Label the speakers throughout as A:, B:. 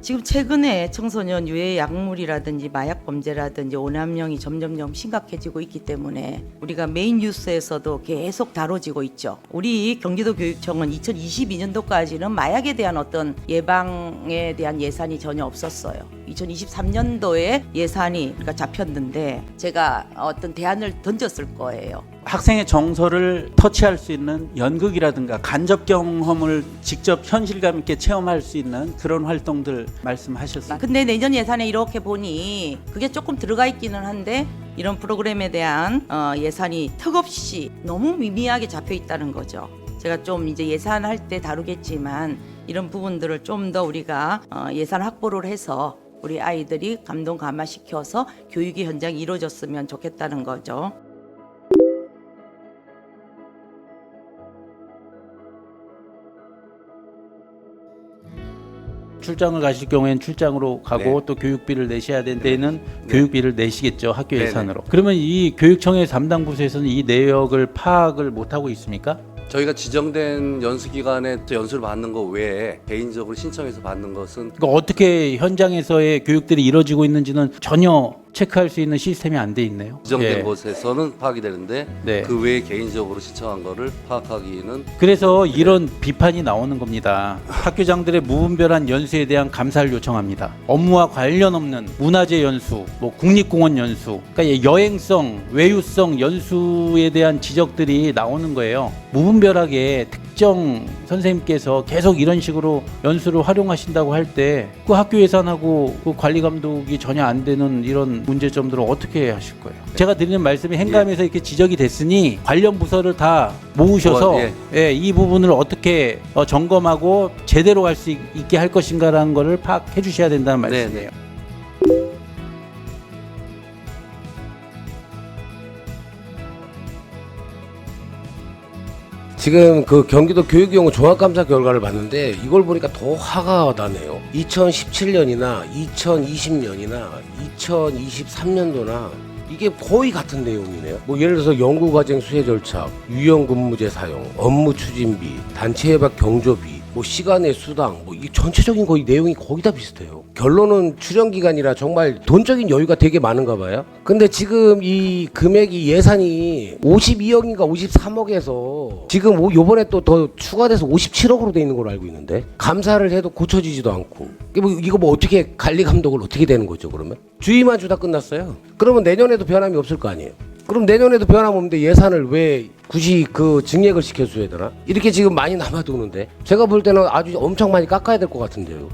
A: 지금 최근에 청소년 유해 약물이라든지 마약 범죄라든지 오남용이 점점점 심각해지고 있기 때문에 우리가 메인 뉴스에서도 계속 다뤄지고 있죠. 우리 경기도교육청은 2022년도까지는 마약에 대한 어떤 예방에 대한 예산이 전혀 없었어요. 2023년도에 예산이 그러니까 잡혔는데 제가 어떤 대안을 던졌을 거예요.
B: 학생의 정서를 터치할 수 있는 연극이라든가 간접 경험을 직접 현실감 있게 체험할 수 있는 그런 활동들 말씀하셨습니다.
A: 근데 내년 예산에 이렇게 보니 그게 조금 들어가 있기는 한데 이런 프로그램에 대한 예산이 턱없이 너무 미미하게 잡혀 있다는 거죠. 제가 좀 이제 예산할 때 다루겠지만 이런 부분들을 좀 더 우리가 예산 확보를 해서 우리 아이들이 감동 감화시켜서 교육의 현장이 이루어졌으면 좋겠다는 거죠.
B: 출장을 가실 경우에는 출장으로 가고
C: 네.
B: 또 교육비를 내셔야 되는 데는
C: 네.
B: 교육비를 내시겠죠, 학교
C: 네네.
B: 예산으로. 그러면 이 교육청의 담당 부서에서는 이 내역을 파악을 못하고 있습니까?
C: 저희가 지정된 연수 기간에 연수를 받는 거 외에 개인적으로 신청해서 받는 것은
B: 그러니까 어떻게 현장에서의 교육들이 이루어지고 있는지는 전혀 체크할 수 있는 시스템이 안 돼 있네요.
C: 지정된
B: 예.
C: 곳에서는 파악이 되는데
B: 네.
C: 그 외에 개인적으로 신청한 거를 파악하기는
B: 그래서 이런 비판이 나오는 겁니다. 학교장들의 무분별한 연수에 대한 감사를 요청합니다. 업무와 관련 없는 문화재 연수, 뭐 국립공원 연수, 그러니까 여행성, 외유성 연수에 대한 지적들이 나오는 거예요. 무분별하게 특정 선생님께서 계속 이런 식으로 연수를 활용하신다고 할 때 그 학교 예산하고 그 관리 감독이 전혀 안 되는 이런 문제점들을 어떻게 하실 거예요? 제가 드리는 말씀이 행감에서 이렇게 지적이 됐으니 관련 부서를 다 모으셔서 예, 이 부분을 어떻게 점검하고 제대로 갈 수 있게 할 것인가라는 거를 파악해 주셔야 된다는 말씀이에요.
D: 지금 그 경기도 교육이용 종합감사 결과를 봤는데 이걸 보니까 더 화가 나네요. 2017년이나 2020년이나 2023년도나 이게 거의 같은 내용이네요. 뭐 예를 들어서 연구과정 수혜 절차, 유연근무제 사용, 업무 추진비, 단체 협약 경조비, 뭐 시간의 수당, 뭐 이 전체적인 거의 내용이 거의 다 비슷해요. 결론은 출연 기간이라 정말 돈적인 여유가 되게 많은가 봐요. 근데 지금 이 금액이 예산이 52억인가 53억에서 지금 요번에 또 더 추가돼서 57억으로 돼 있는 걸로 알고 있는데 감사를 해도 고쳐지지도 않고 이거 뭐 어떻게 관리 감독을 어떻게 되는 거죠 그러면? 주의만 주다 끝났어요. 그러면 내년에도 변함이 없을 거 아니에요. 그럼 내년에도 변함 없는데 예산을 왜 굳이 그 증액을 시켜줘야 되나? 이렇게 지금 많이 남아도는데 제가 볼 때는 아주 엄청 많이 깎아야 될 것 같은데요.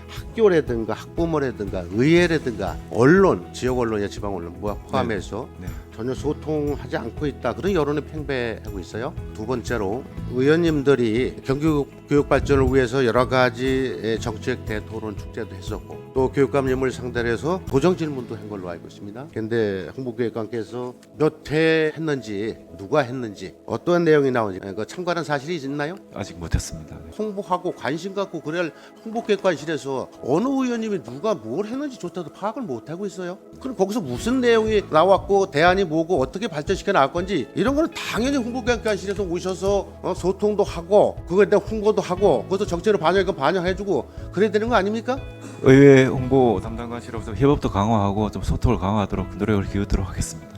E: 학교라든가 학부모라든가 의회라든가 언론, 지역 언론이나 지방 언론 포함해서 전혀 소통하지 않고 있다. 그런 여론이 팽배하고 있어요. 두 번째로 의원님들이 경기 교육 발전을 위해서 여러 가지 정책 대토론 축제도 했었고 또 교육감님을 상대로 해서 도정 질문도 한 걸로 알고 있습니다. 그런데 홍보교육감께서 몇 회 했는지 누가 했는지 어떠한 내용이 나오는지 참관한 사실이 있나요?
F: 아직 못했습니다.
E: 홍보하고 관심 갖고 그래야 홍보객관실에서 어느 의원님이 누가 뭘 했는지 조차도 파악을 못하고 있어요. 그럼 거기서 무슨 내용이 나왔고 대안이 뭐고 어떻게 발전시켜 나갈 건지 이런 거는 당연히 홍보객관실에서 오셔서 소통도 하고 그거에 대한 홍보도 하고 그것도 정책으로 반영해주고 그래야 되는 거 아닙니까?
F: 의회 홍보 담당관실로서 협업도 강화하고 좀 소통을 강화하도록 노력을 기울이도록 하겠습니다.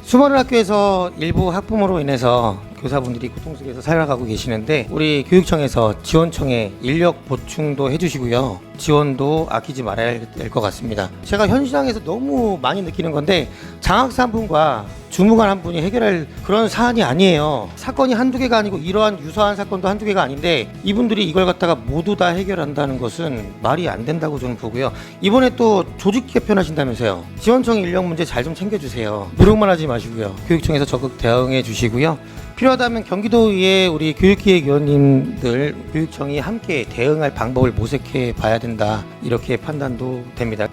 G: 수많은 학교에서 일부 학부모로 인해서 교사분들이 고통 속에서 살아가고 계시는데 우리 교육청에서 지원청에 인력 보충도 해주시고요. 지원도 아끼지 말아야 될 것 같습니다. 제가 현장에서 너무 많이 느끼는 건데 장학사 한 분과 주무관 한 분이 해결할 그런 사안이 아니에요. 사건이 한두 개가 아니고 이러한 유사한 사건도 한두 개가 아닌데 이분들이 이걸 갖다가 모두 다 해결한다는 것은 말이 안 된다고 저는 보고요. 이번에 또 조직 개편하신다면서요. 지원청 인력 문제 잘 좀 챙겨주세요. 노력만 하지 마시고요. 교육청에서 적극 대응해 주시고요. 필요하다면 경기도의 우리 교육기획위원님들 교육청이 함께 대응할 방법을 모색해 봐야 된다 이렇게 판단도 됩니다.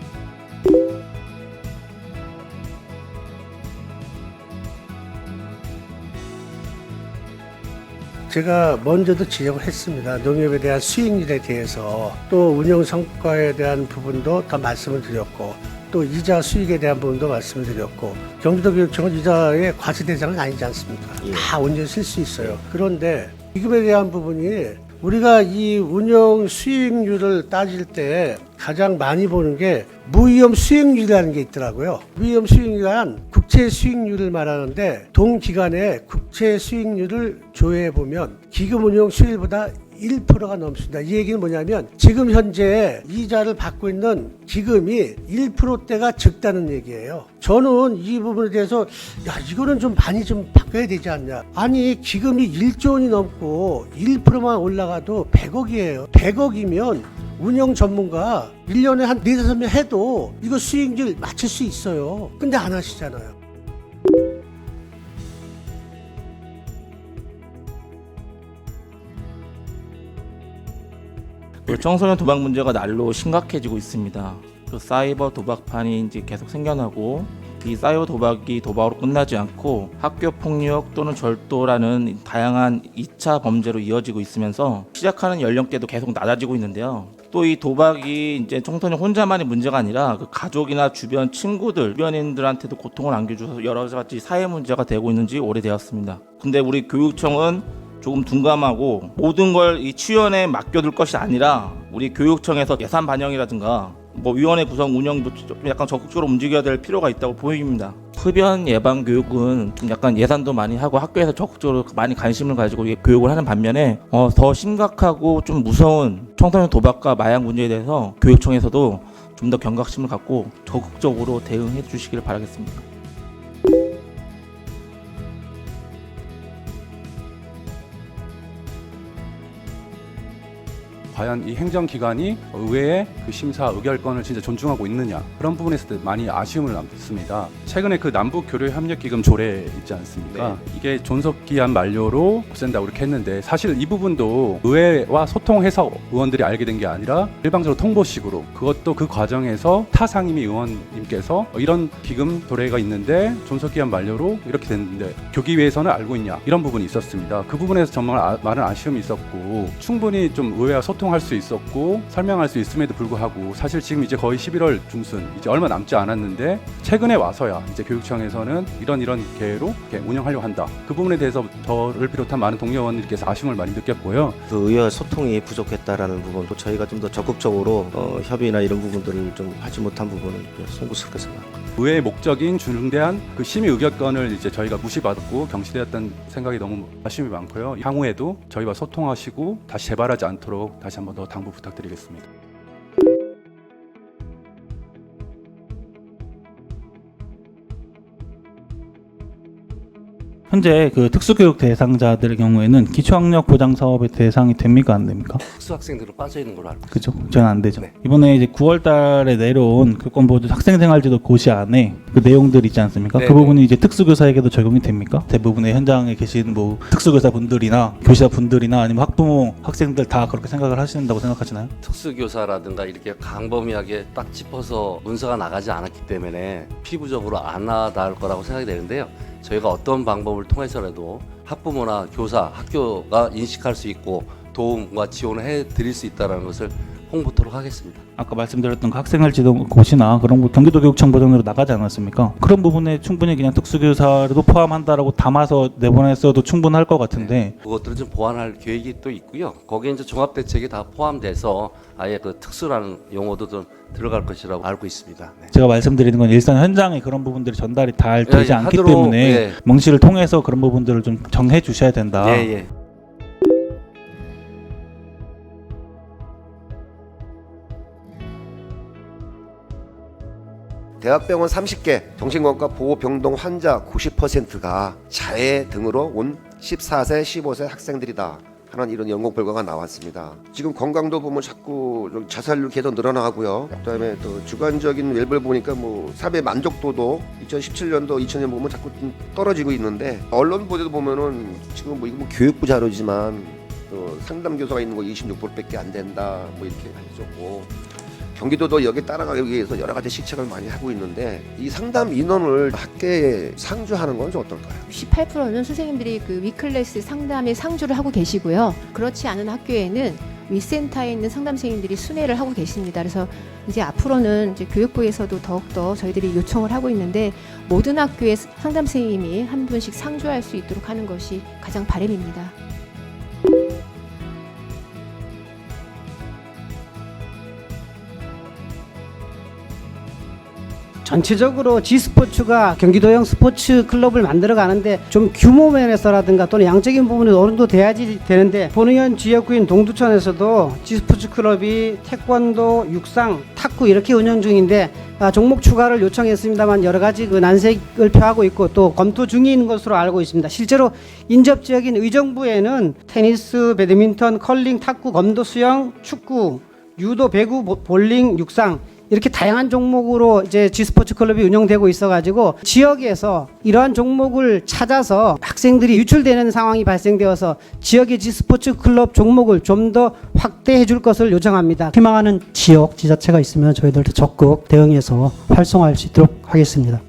H: 제가 먼저도 지적을 했습니다. 농협에 대한 수익률에 대해서 또 운영 성과에 대한 부분도 다 말씀을 드렸고 또 이자 수익에 대한 부분도 말씀을 드렸고 경기도교육청은 이자의 과세 대상은 아니지 않습니까? 다 언제 쓸 수 있어요. 그런데 기금에 대한 부분이 우리가 이 운영 수익률을 따질 때 가장 많이 보는 게 무위험 수익률이라는 게 있더라고요. 무위험 수익률은 국채 수익률을 말하는데 동기간에 국채 수익률을 조회해 보면 기금 운용 수익률보다 1%가 넘습니다. 이 얘기는 뭐냐면 지금 현재 이자를 받고 있는 기금이 1%대가 적다는 얘기예요. 저는 이 부분에 대해서 이거는 좀 많이 좀 바꿔야 되지 않냐. 아니 기금이 1조 원이 넘고 1%만 올라가도 100억이에요. 100억이면 운영 전문가 1년에 한 4-5명 해도 이거 수익률 맞출 수 있어요. 근데 안 하시잖아요.
I: 청소년 도박 문제가 날로 심각해지고 있습니다. 그 사이버 도박판이 이제 계속 생겨나고 이 사이버 도박이 도박으로 끝나지 않고 학교 폭력 또는 절도라는 다양한 2차 범죄로 이어지고 있으면서 시작하는 연령대도 계속 낮아지고 있는데요. 또 이 도박이 이제 청소년 혼자만의 문제가 아니라 그 가족이나 주변 친구들, 주변인들한테도 고통을 안겨줘서 여러 가지 사회 문제가 되고 있는지 오래되었습니다. 근데 우리 교육청은 조금 둔감하고 모든 걸 이 치원에 맡겨둘 것이 아니라 우리 교육청에서 예산 반영이라든가 위원회 구성 운영도 좀 약간 적극적으로 움직여야 될 필요가 있다고 보입니다. 흡연 예방 교육은 좀 약간 예산도 많이 하고 학교에서 적극적으로 많이 관심을 가지고 교육을 하는 반면에 더 심각하고 좀 무서운 청소년 도박과 마약 문제에 대해서 교육청에서도 좀 더 경각심을 갖고 적극적으로 대응해 주시기를 바라겠습니다.
J: 과연 이 행정기관이 의회의 그 심사 의결권을 진짜 존중하고 있느냐, 그런 부분에서 많이 아쉬움을 남습니다. 최근에 그 남북교류협력기금 조례 있지 않습니까? 이게 존속기한 만료로 없앤다고 이렇게 했는데 사실 이 부분도 의회와 소통해서 의원들이 알게 된 게 아니라 일방적으로 통보식으로, 그것도 그 과정에서 타 상임위 의원님께서 이런 기금 조례가 있는데 존속기한 만료로 이렇게 됐는데 교기위에서는 알고 있냐, 이런 부분이 있었습니다. 그 부분에서 정말 많은 아쉬움이 있었고 충분히 좀 의회와 소통할 수 있었고 설명할 수 있음에도 불구하고 사실 지금 이제 거의 11월 중순, 이제 얼마 남지 않았는데 최근에 와서야 이제 교육청에서는 이런 계획으로 이렇게 운영하려고 한다. 그 부분에 대해서 저를 비롯한 많은 동료 의원님께서 아쉬움을 많이 느꼈고요.
K: 그 의회 소통이 부족했다라는 부분도 저희가 좀 더 적극적으로 협의나 이런 부분들을 좀 하지 못한 부분은 송구스럽게 생각합니다.
J: 의회의 목적인 중대한 그 심의 의결권을 이제 저희가 무시받고 경시되었다는 생각이 너무 아쉬움이 많고요. 향후에도 저희와 소통하시고 다시 재발하지 않도록 다시 한번 더 당부 부탁드리겠습니다.
B: 현재 그 특수교육 대상자들의 경우에는 기초학력 보장 사업의 대상이 됩니까, 안 됩니까?
C: 특수학생들은 빠져 있는 걸로 알고 있습니다.
B: 그죠? 저는 안 되죠.
C: 네.
B: 이번에 이제 9월달에 내려온 교권보조 학생생활지도 고시 안에 그 내용들 있지 않습니까?
C: 네,
B: 그 부분이 이제 특수교사에게도 적용이 됩니까? 대부분의 현장에 계신 뭐 특수교사 분들이나 교사 분들이나 아니면 학부모, 학생들 다 그렇게 생각을 하신다고 생각하시나요?
C: 특수교사라든가 이렇게 강범위하게 딱 짚어서 문서가 나가지 않았기 때문에 피부적으로 안 와닿을 거라고 생각이 되는데요. 저희가 어떤 방법을 통해서라도 학부모나 교사, 학교가 인식할 수 있고 도움과 지원을 해드릴 수 있다는 것을 홍보토록 하겠습니다.
B: 아까 말씀드렸던 그 학생활지도 고시나 그런 거 경기도교육청 버전으로 나가지 않았습니까? 그런 부분에 충분히 그냥 특수교사도 포함한다라고 담아서 내보냈어도 충분할 것 같은데
C: 네, 그것들을 좀 보완할 계획이 또 있고요. 거기에 이제 종합대책이 다 포함돼서 아예 그 특수라는 용어도 좀 들어갈 것이라고 알고 있습니다. 네.
B: 제가 말씀드리는 건 일단 현장에 그런 부분들이 전달이 잘 되지 않기
C: 하도록,
B: 때문에 멍시를 통해서 그런 부분들을 좀 정해 주셔야 된다.
C: 예.
L: 대학병원 30개, 정신건강 보호병동 환자 90%가 자해 등으로 온 14세, 15세 학생들이다 하는 이런 연구 결과가 나왔습니다. 지금 건강도 보면 자꾸 자살률 계속 늘어나고요. 그다음에 또 주관적인 웰벨 보니까 뭐 사회 만족도도 2017년도, 2000년 보면 자꾸 좀 떨어지고 있는데 언론 보도도 보면은 지금 뭐 이거 뭐 교육부 자료지만 또 상담 교사가 있는 거 26%밖에 안 된다 뭐 이렇게 하셨고. 경기도도 여기 따라가기 위해서 여러 가지 시책을 많이 하고 있는데 이 상담 인원을 학계에 상주하는 건 좀 어떨까요?
M: 18%는 선생님들이 그 위클래스 상담에 상주를 하고 계시고요. 그렇지 않은 학교에는 위센터에 있는 상담생님들이 순회를 하고 계십니다. 그래서 이제 앞으로는 이제 교육부에서도 더욱더 저희들이 요청을 하고 있는데 모든 학교에 상담생님이 한 분씩 상주할 수 있도록 하는 것이 가장 바람입니다.
H: 전체적으로 G스포츠가 경기도형 스포츠 클럽을 만들어 가는데 좀 규모 면에서라든가 또는 양적인 부분이 어느 정도 돼야지 되는데 본의원 지역구인 동두천에서도 G스포츠 클럽이 태권도, 육상, 탁구 이렇게 운영 중인데 종목 추가를 요청했습니다만 여러 가지 그 난색을 표하고 있고 또 검토 중인 것으로 알고 있습니다. 실제로 인접 지역인 의정부에는 테니스, 배드민턴, 컬링, 탁구, 검도, 수영, 축구, 유도, 배구, 볼링, 육상 이렇게 다양한 종목으로 이제 G스포츠 클럽이 운영되고 있어가지고 지역에서 이러한 종목을 찾아서 학생들이 유출되는 상황이 발생되어서 지역의 G스포츠 클럽 종목을 좀 더 확대해 줄 것을 요청합니다. 희망하는 지역 지자체가 있으면 저희들도 적극 대응해서 활성화할 수 있도록 하겠습니다.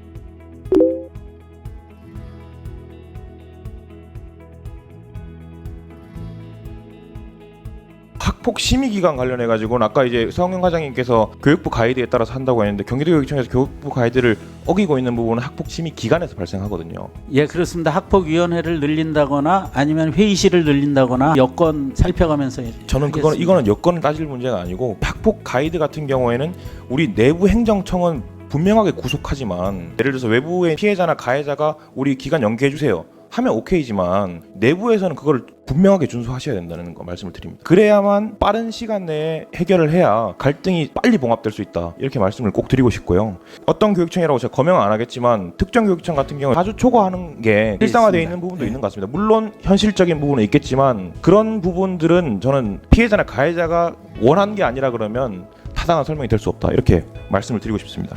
N: 학폭 심의 기간 관련해 가지고는 아까 이제 서영경 과장님께서 교육부 가이드에 따라서 한다고 했는데 경기도교육청에서 교육부 가이드를 어기고 있는 부분은 학폭 심의 기간에서 발생하거든요.
B: 예, 그렇습니다. 학폭위원회를 늘린다거나 아니면 회의실을 늘린다거나 여건 살펴가면서
N: 저는 이거는 여건을 따질 문제가 아니고 학폭 가이드 같은 경우에는 우리 내부 행정청은 분명하게 구속하지만 예를 들어서 외부의 피해자나 가해자가 우리 기간 연기해 주세요 하면 오케이지만 내부에서는 그걸 분명하게 준수하셔야 된다는 거 말씀을 드립니다. 그래야만 빠른 시간 내에 해결을 해야 갈등이 빨리 봉합될 수 있다. 이렇게 말씀을 꼭 드리고 싶고요. 어떤 교육청이라고 제가 거명은 안 하겠지만 특정 교육청 같은 경우 자주 초과하는 게 일상화되어 있는 부분도 있는 것 같습니다. 물론 현실적인 부분은 있겠지만 그런 부분들은 저는 피해자나 가해자가 원한 게 아니라 그러면 타당한 설명이 될 수 없다. 이렇게 말씀을 드리고 싶습니다.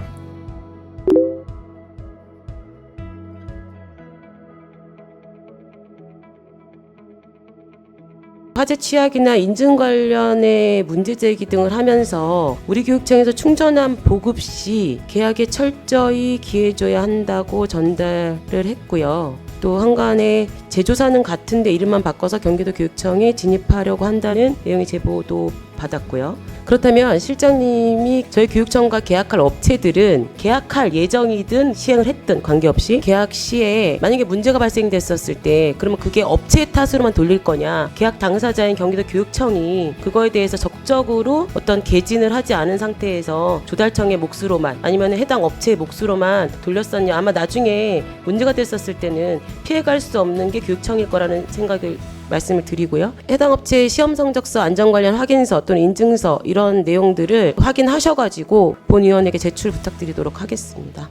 O: 화재 취약이나 인증 관련의 문제 제기 등을 하면서 우리 교육청에서 충전한 보급 시 계약에 철저히 기해줘야 한다고 전달을 했고요. 또 한간에 제조사는 같은데 이름만 바꿔서 경기도 교육청에 진입하려고 한다는 내용의 제보도 받았고요. 그렇다면 실장님이 저희 교육청과 계약할 업체들은 계약할 예정이든 시행을 했든 관계없이 계약 시에 만약에 문제가 발생됐었을 때 그러면 그게 업체 탓으로만 돌릴 거냐, 계약 당사자인 경기도 교육청이 그거에 대해서 적극적으로 어떤 개진을 하지 않은 상태에서 조달청의 몫으로만 아니면 해당 업체의 몫으로만 돌렸었냐, 아마 나중에 문제가 됐었을 때는 피해갈 수 없는 게 교육청일 거라는 생각을 말씀을 드리고요. 해당 업체의 시험 성적서, 안전 관련 확인서 또는 인증서 이런 내용들을 확인하셔가지고 본위원에게 제출 부탁드리도록 하겠습니다.